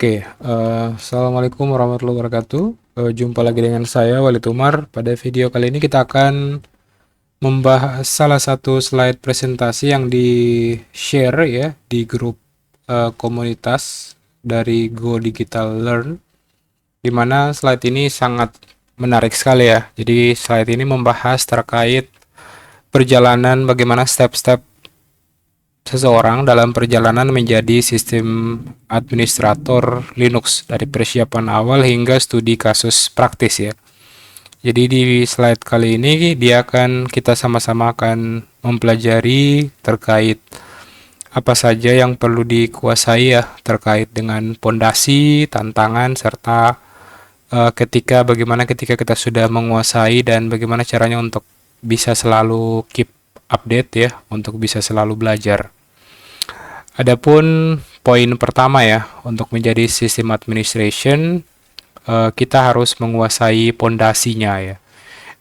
Assalamualaikum warahmatullahi wabarakatuh. Jumpa lagi dengan saya Walid Umar. Pada video kali ini kita akan membahas salah satu slide presentasi yang di-share ya di grup komunitas dari Go Digital Learn, di mana slide ini sangat menarik sekali ya. Jadi slide ini membahas terkait perjalanan bagaimana step-step seseorang dalam perjalanan menjadi sistem administrator Linux dari persiapan awal hingga studi kasus praktis ya. Jadi di slide kali ini kita sama-sama akan mempelajari terkait apa saja yang perlu dikuasai ya terkait dengan pondasi, tantangan serta bagaimana ketika kita sudah menguasai dan bagaimana caranya untuk bisa selalu keep update ya, untuk bisa selalu belajar. Adapun poin pertama ya, untuk menjadi sistem administration kita harus menguasai pondasinya ya.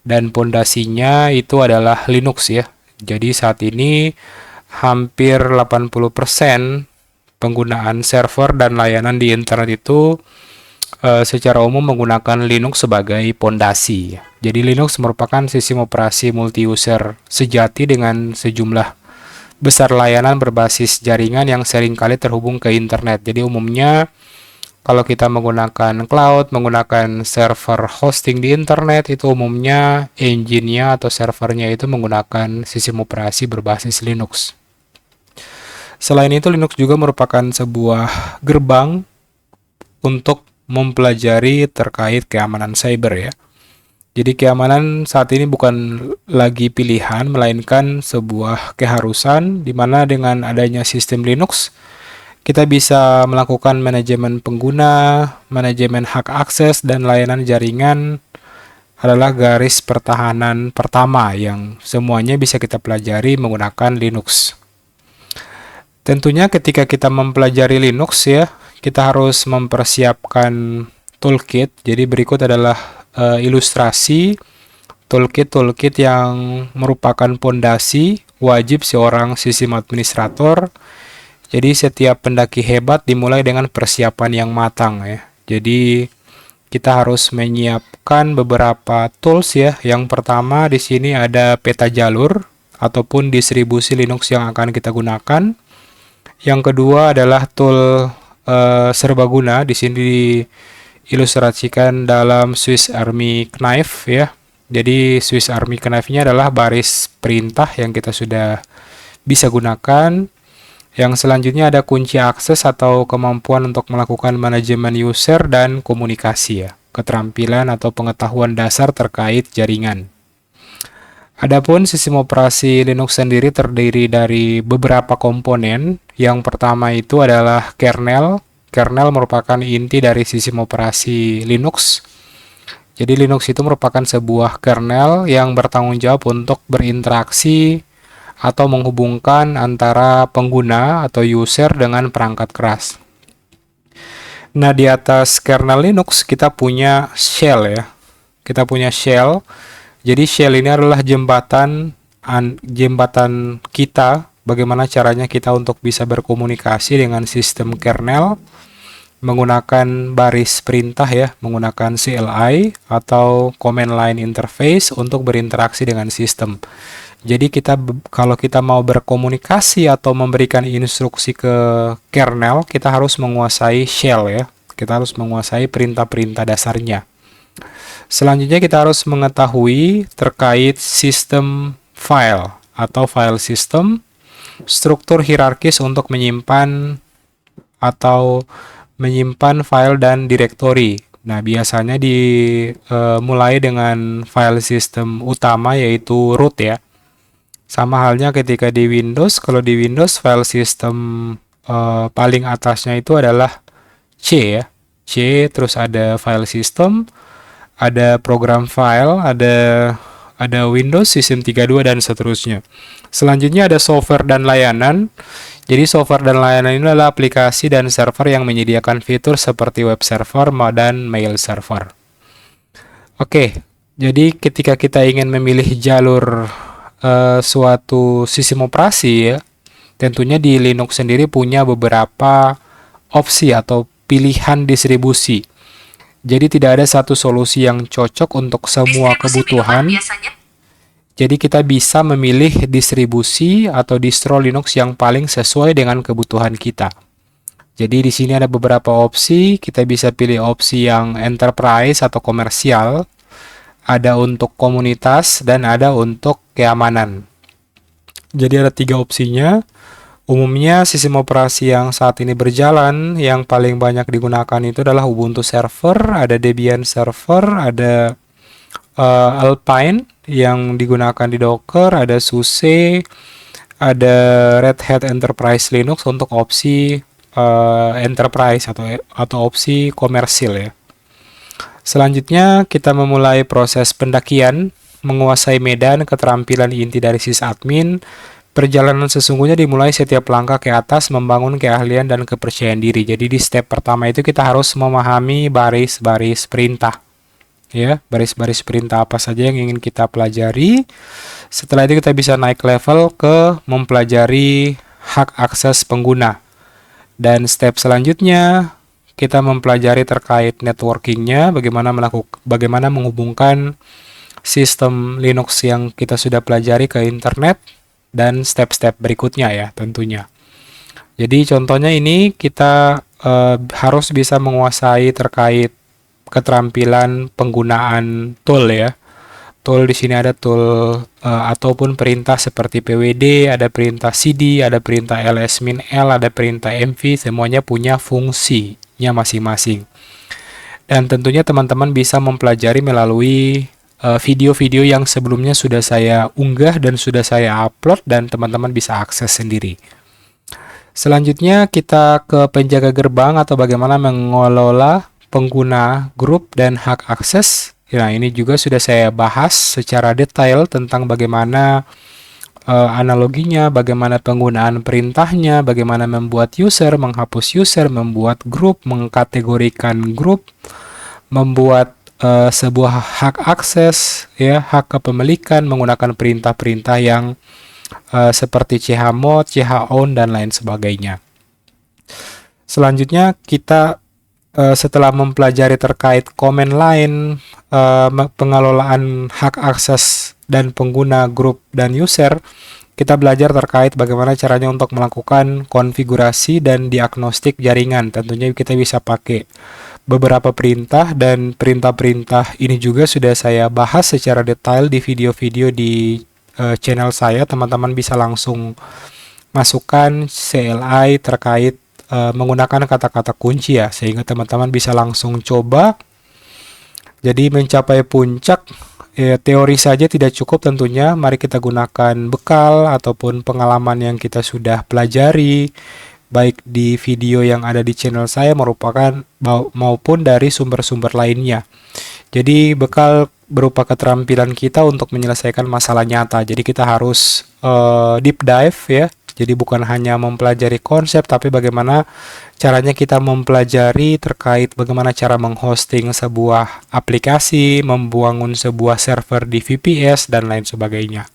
Dan pondasinya itu adalah Linux ya. Jadi saat ini hampir 80% penggunaan server dan layanan di internet itu secara umum menggunakan Linux sebagai pondasi. Jadi Linux merupakan sistem operasi multi-user sejati dengan sejumlah besar layanan berbasis jaringan yang seringkali terhubung ke internet. Jadi umumnya kalau kita menggunakan cloud, menggunakan server hosting di internet, itu umumnya engine-nya atau servernya itu menggunakan sistem operasi berbasis Linux. Selain itu, Linux juga merupakan sebuah gerbang untuk mempelajari terkait keamanan cyber ya. Jadi keamanan saat ini bukan lagi pilihan, melainkan sebuah keharusan, di mana dengan adanya sistem Linux, kita bisa melakukan manajemen pengguna, manajemen hak akses, dan layanan jaringan adalah garis pertahanan pertama yang semuanya bisa kita pelajari menggunakan Linux. Tentunya ketika kita mempelajari Linux ya, kita harus mempersiapkan toolkit. Jadi berikut adalah ilustrasi toolkit yang merupakan pondasi wajib seorang sistem administrator. Jadi setiap pendaki hebat dimulai dengan persiapan yang matang ya. Jadi kita harus menyiapkan beberapa tools ya. Yang pertama di sini ada peta jalur ataupun distribusi Linux yang akan kita gunakan. Yang kedua adalah tool serbaguna. Di sini diilustrasikan dalam Swiss Army Knife ya. Jadi Swiss Army Knife-nya adalah baris perintah yang kita sudah bisa gunakan. Yang selanjutnya ada kunci akses atau kemampuan untuk melakukan manajemen user dan komunikasi ya. Keterampilan atau pengetahuan dasar terkait jaringan. Adapun sistem operasi Linux sendiri terdiri dari beberapa komponen. Yang pertama itu adalah kernel. Kernel merupakan inti dari sistem operasi Linux. Jadi Linux itu merupakan sebuah kernel yang bertanggung jawab untuk berinteraksi atau menghubungkan antara pengguna atau user dengan perangkat keras. Nah, di atas kernel Linux kita punya shell ya. Kita punya shell. Jadi shell ini adalah jembatan kita, bagaimana caranya kita untuk bisa berkomunikasi dengan sistem kernel menggunakan baris perintah ya, menggunakan CLI atau command line interface untuk berinteraksi dengan sistem. Jadi kalau kita mau berkomunikasi atau memberikan instruksi ke kernel, kita harus menguasai shell ya. Kita harus menguasai perintah-perintah dasarnya. Selanjutnya kita harus mengetahui terkait sistem file atau file system, struktur hierarkis untuk menyimpan file dan directory. Nah, biasanya dimulai dengan file system utama yaitu root ya. Sama halnya ketika di Windows, kalau di Windows file system paling atasnya itu adalah C ya. C, terus ada file system, ada program file, ada Windows, System 32 dan seterusnya. Selanjutnya ada software dan layanan. Jadi software dan layanan ini adalah aplikasi dan server yang menyediakan fitur seperti web server dan mail server. Oke, jadi ketika kita ingin memilih jalur suatu sistem operasi ya, tentunya di Linux sendiri punya beberapa opsi atau pilihan distribusi. Jadi tidak ada satu solusi yang cocok untuk semua kebutuhan. Jadi kita bisa memilih distribusi atau distro Linux yang paling sesuai dengan kebutuhan kita. Jadi di sini ada beberapa opsi, kita bisa pilih opsi yang enterprise atau komersial, ada untuk komunitas, dan ada untuk keamanan. Jadi ada 3 opsinya. Umumnya sistem operasi yang saat ini berjalan, yang paling banyak digunakan itu adalah Ubuntu Server, ada Debian Server, ada Alpine yang digunakan di Docker, ada SUSE, ada Red Hat Enterprise Linux untuk opsi enterprise atau opsi komersil ya. Selanjutnya kita memulai proses pendakian, menguasai medan keterampilan inti dari sysadmin. Perjalanan sesungguhnya dimulai setiap langkah ke atas, membangun keahlian dan kepercayaan diri. Jadi di step pertama itu kita harus memahami baris-baris perintah. Ya, baris-baris perintah apa saja yang ingin kita pelajari. Setelah itu kita bisa naik level ke mempelajari hak akses pengguna. Dan step selanjutnya kita mempelajari terkait networkingnya, bagaimana menghubungkan sistem Linux yang kita sudah pelajari ke internet, dan step-step berikutnya ya tentunya. Jadi contohnya ini kita harus bisa menguasai terkait keterampilan penggunaan tool ya. Tool di sini ada tool ataupun perintah seperti pwd, ada perintah cd, ada perintah ls-l, ada perintah mv, semuanya punya fungsinya masing-masing. Dan tentunya teman-teman bisa mempelajari melalui video-video yang sebelumnya sudah saya unggah dan sudah saya upload, dan teman-teman bisa akses sendiri. Selanjutnya kita ke penjaga gerbang atau bagaimana mengelola pengguna grup dan hak akses. Nah, ini juga sudah saya bahas secara detail tentang bagaimana analoginya, bagaimana penggunaan perintahnya, bagaimana membuat user, menghapus user, membuat grup, mengkategorikan grup, membuat sebuah hak akses, ya, hak kepemilikan menggunakan perintah-perintah yang seperti chmod, chown, dan lain sebagainya. Selanjutnya kita setelah mempelajari terkait command line, pengelolaan hak akses dan pengguna grup dan user, kita belajar terkait bagaimana caranya untuk melakukan konfigurasi dan diagnostik jaringan. Tentunya kita bisa pakai beberapa perintah, dan perintah-perintah ini juga sudah saya bahas secara detail di video-video di channel saya. Teman-teman bisa langsung masukkan CLI terkait menggunakan kata-kata kunci ya, sehingga teman-teman bisa langsung coba. Jadi mencapai puncak teori saja tidak cukup tentunya, mari kita gunakan bekal ataupun pengalaman yang kita sudah pelajari, baik di video yang ada di channel saya maupun dari sumber-sumber lainnya. Jadi bekal berupa keterampilan kita untuk menyelesaikan masalah nyata. Jadi kita harus deep dive ya. Jadi bukan hanya mempelajari konsep, tapi bagaimana caranya kita mempelajari terkait bagaimana cara menghosting sebuah aplikasi, membangun sebuah server di VPS, dan lain sebagainya.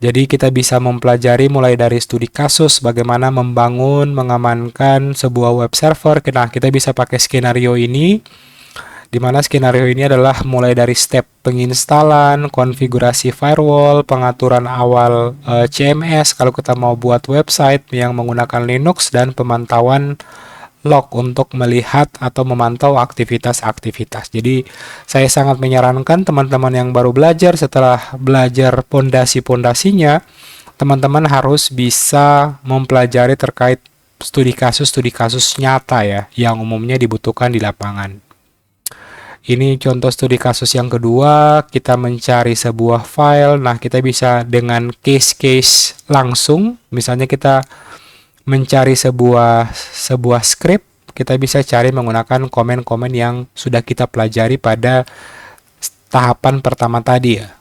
Jadi kita bisa mempelajari mulai dari studi kasus, bagaimana membangun, mengamankan sebuah web server. Nah, kita bisa pakai skenario ini, di mana skenario ini adalah mulai dari step penginstalan, konfigurasi firewall, pengaturan awal CMS kalau kita mau buat website yang menggunakan Linux, dan pemantauan log untuk melihat atau memantau aktivitas-aktivitas. Jadi saya sangat menyarankan teman-teman yang baru belajar, setelah belajar pondasi-pondasinya, teman-teman harus bisa mempelajari terkait studi kasus nyata ya, yang umumnya dibutuhkan di lapangan. Ini contoh studi kasus yang kedua, kita mencari sebuah file. Nah, kita bisa dengan case-case langsung, misalnya kita mencari sebuah script, kita bisa cari menggunakan komen-komen yang sudah kita pelajari pada tahapan pertama tadi ya.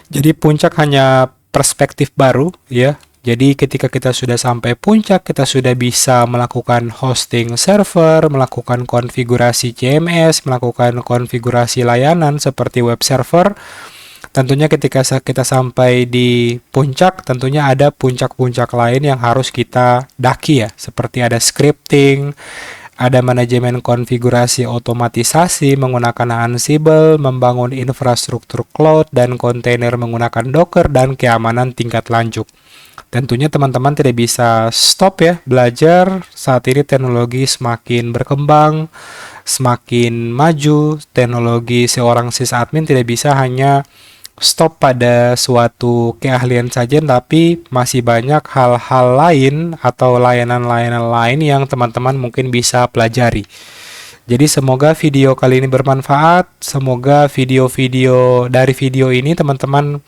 Jadi puncak hanya perspektif baru ya. Jadi ketika kita sudah sampai puncak, kita sudah bisa melakukan hosting server, melakukan konfigurasi CMS, melakukan konfigurasi layanan seperti web server. Tentunya ketika kita sampai di puncak, tentunya ada puncak-puncak lain yang harus kita daki ya, seperti ada scripting, ada manajemen konfigurasi otomatisasi menggunakan Ansible, membangun infrastruktur cloud dan kontainer menggunakan Docker, dan keamanan tingkat lanjut. Tentunya teman-teman tidak bisa stop ya belajar. Saat ini teknologi semakin berkembang, semakin maju. Teknologi seorang sysadmin tidak bisa hanya stop pada suatu keahlian saja, tapi masih banyak hal-hal lain atau layanan-layanan lain yang teman-teman mungkin bisa pelajari. Jadi semoga video kali ini bermanfaat. Semoga video-video dari video ini teman-teman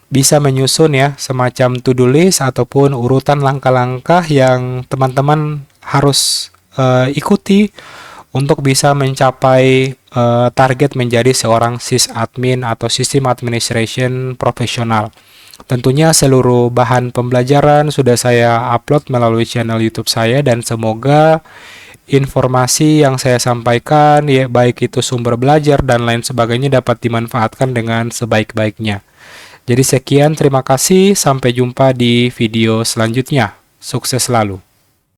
bisa menyusun ya semacam to-do list ataupun urutan langkah-langkah yang teman-teman harus ikuti untuk bisa mencapai target menjadi seorang sysadmin atau sistem administration profesional. Tentunya seluruh bahan pembelajaran sudah saya upload melalui channel YouTube saya, dan semoga informasi yang saya sampaikan ya baik itu sumber belajar dan lain sebagainya dapat dimanfaatkan dengan sebaik-baiknya. Jadi sekian, terima kasih, sampai jumpa di video selanjutnya. Sukses selalu.